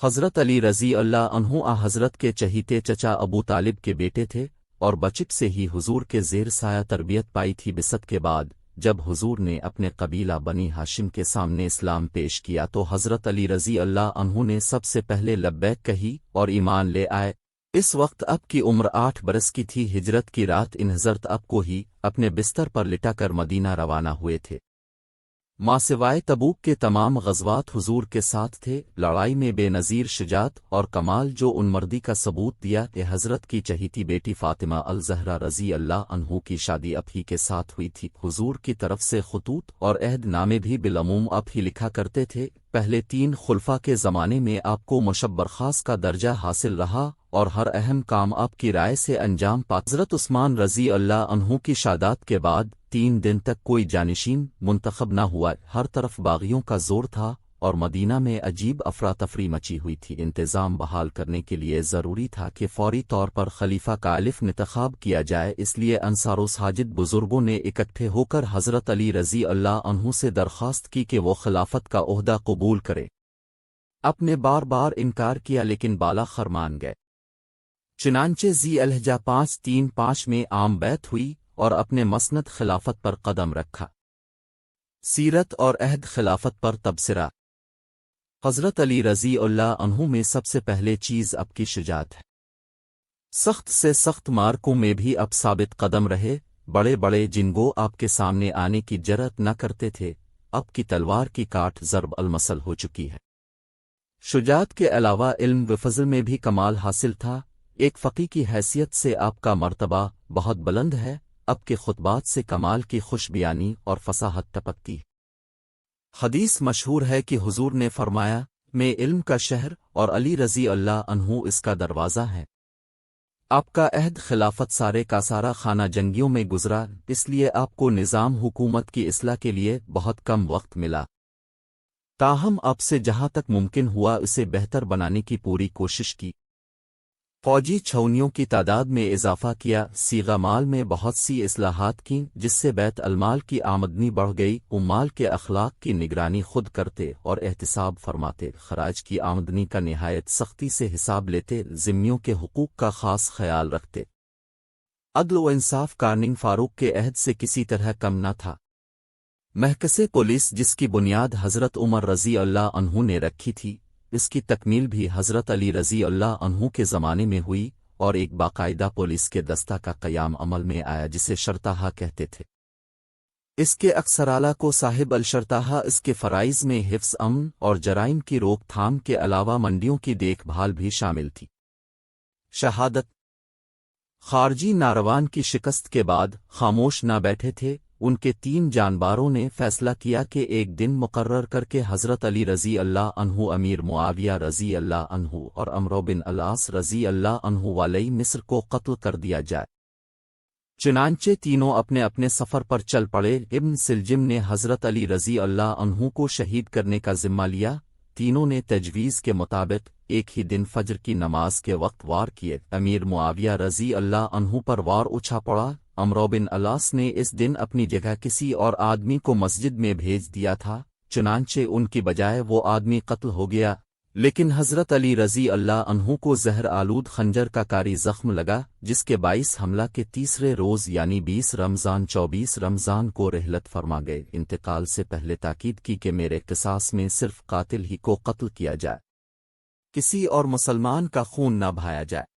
حضرت علی رضی اللہ عنہ حضرت کے چہیتے چچا ابو طالب کے بیٹے تھے اور بچپ سے ہی حضور کے زیر سایہ تربیت پائی تھی۔ بعثت کے بعد جب حضور نے اپنے قبیلہ بنی ہاشم کے سامنے اسلام پیش کیا تو حضرت علی رضی اللہ عنہ نے سب سے پہلے لبیک کہی اور ایمان لے آئے۔ اس وقت اب کی عمر 8 برس کی تھی۔ ہجرت کی رات ان حضرت اب کو ہی اپنے بستر پر لٹا کر مدینہ روانہ ہوئے تھے۔ ماں سوائے تبوک کے تمام غزوات حضور کے ساتھ تھے۔ لڑائی میں بے نظیر شجاعت اور کمال جو ان مردی کا ثبوت دیا کہ حضرت کی چہیتی بیٹی فاطمہ الزہرا رضی اللہ عنہ کی شادی اب ہی کے ساتھ ہوئی تھی۔ حضور کی طرف سے خطوط اور عہد نامے بھی بالعموم اب ہی لکھا کرتے تھے۔ پہلے 3 خلفاء کے زمانے میں آپ کو مشبر خاص کا درجہ حاصل رہا اور ہر اہم کام آپ کی رائے سے انجام پا۔ حضرت عثمان رضی اللہ عنہ کی شہادت کے بعد 3 دن تک کوئی جانشین منتخب نہ ہوا۔ ہر طرف باغیوں کا زور تھا اور مدینہ میں عجیب افراتفری مچی ہوئی تھی۔ انتظام بحال کرنے کے لیے ضروری تھا کہ فوری طور پر خلیفہ کا انتخاب کیا جائے، اس لیے انصار و ساجد بزرگوں نے اکٹھے ہو کر حضرت علی رضی اللہ عنہ سے درخواست کی کہ وہ خلافت کا عہدہ قبول کرے۔ آپ نے بار بار انکار کیا لیکن بالا خر مان گئے۔ چنانچہ ذی الحجہ 535 میں عام بیعت ہوئی اور اپنے مسند خلافت پر قدم رکھا۔ سیرت اور عہد خلافت پر تبصرہ۔ حضرت علی رضی اللہ عنہ میں سب سے پہلے چیز اب کی شجاعت ہے۔ سخت سے سخت مارکوں میں بھی اب ثابت قدم رہے۔ بڑے بڑے جنگوں آپ کے سامنے آنے کی جرأت نہ کرتے تھے، اب کی تلوار کی کاٹ ضرب المثل ہو چکی ہے۔ شجاعت کے علاوہ علم و فضل میں بھی کمال حاصل تھا۔ ایک فقی کی حیثیت سے آپ کا مرتبہ بہت بلند ہے۔ اب کے خطبات سے کمال کی خوش بیانی اور فصاحت ٹپکتی۔ حدیث مشہور ہے کہ حضور نے فرمایا، میں علم کا شہر اور علی رضی اللہ عنہ اس کا دروازہ ہے۔ آپ کا عہد خلافت سارے کا سارا خانہ جنگیوں میں گزرا، اس لیے آپ کو نظام حکومت کی اصلاح کے لیے بہت کم وقت ملا۔ تاہم آپ سے جہاں تک ممکن ہوا اسے بہتر بنانے کی پوری کوشش کی۔ فوجی چھاؤنیوں کی تعداد میں اضافہ کیا، صیغہ مال میں بہت سی اصلاحات کیں جس سے بیت المال کی آمدنی بڑھ گئی۔ مال کے اخلاق کی نگرانی خود کرتے اور احتساب فرماتے، خراج کی آمدنی کا نہایت سختی سے حساب لیتے، ذمیوں کے حقوق کا خاص خیال رکھتے۔ عدل و انصاف کارنگ فاروق کے عہد سے کسی طرح کم نہ تھا۔ محکمہ پولیس جس کی بنیاد حضرت عمر رضی اللہ عنہ نے رکھی تھی، اس کی تکمیل بھی حضرت علی رضی اللہ عنہ کے زمانے میں ہوئی اور ایک باقاعدہ پولیس کے دستہ کا قیام عمل میں آیا جسے شرطاحہ کہتے تھے۔ اس کے اکثر اعلیٰ کو صاحب الشرطاحہ، اس کے فرائض میں حفظ امن اور جرائم کی روک تھام کے علاوہ منڈیوں کی دیکھ بھال بھی شامل تھی۔ شہادت۔ خارجی ناروان کی شکست کے بعد خاموش نہ بیٹھے تھے۔ ان کے 3 جانباروں نے فیصلہ کیا کہ ایک دن مقرر کر کے حضرت علی رضی اللہ عنہ، امیر معاویہ رضی اللہ عنہ اور عمرو بن العاص رضی اللہ عنہ والی مصر کو قتل کر دیا جائے۔ چنانچہ تینوں اپنے اپنے سفر پر چل پڑے۔ ابن سلجم نے حضرت علی رضی اللہ عنہ کو شہید کرنے کا ذمہ لیا۔ تینوں نے تجویز کے مطابق ایک ہی دن فجر کی نماز کے وقت وار کیے۔ امیر معاویہ رضی اللہ عنہ پر وار اچھا پڑا۔ عمرو بن العاص نے اس دن اپنی جگہ کسی اور آدمی کو مسجد میں بھیج دیا تھا، چنانچہ ان کی بجائے وہ آدمی قتل ہو گیا، لیکن حضرت علی رضی اللہ عنہ کو زہر آلود خنجر کا کاری زخم لگا، جس کے باعث حملہ کے تیسرے روز یعنی 24 رمضان کو رحلت فرما گئے۔ انتقال سے پہلے تاکید کی کہ میرے قصاص میں صرف قاتل ہی کو قتل کیا جائے، کسی اور مسلمان کا خون نہ بہایا جائے۔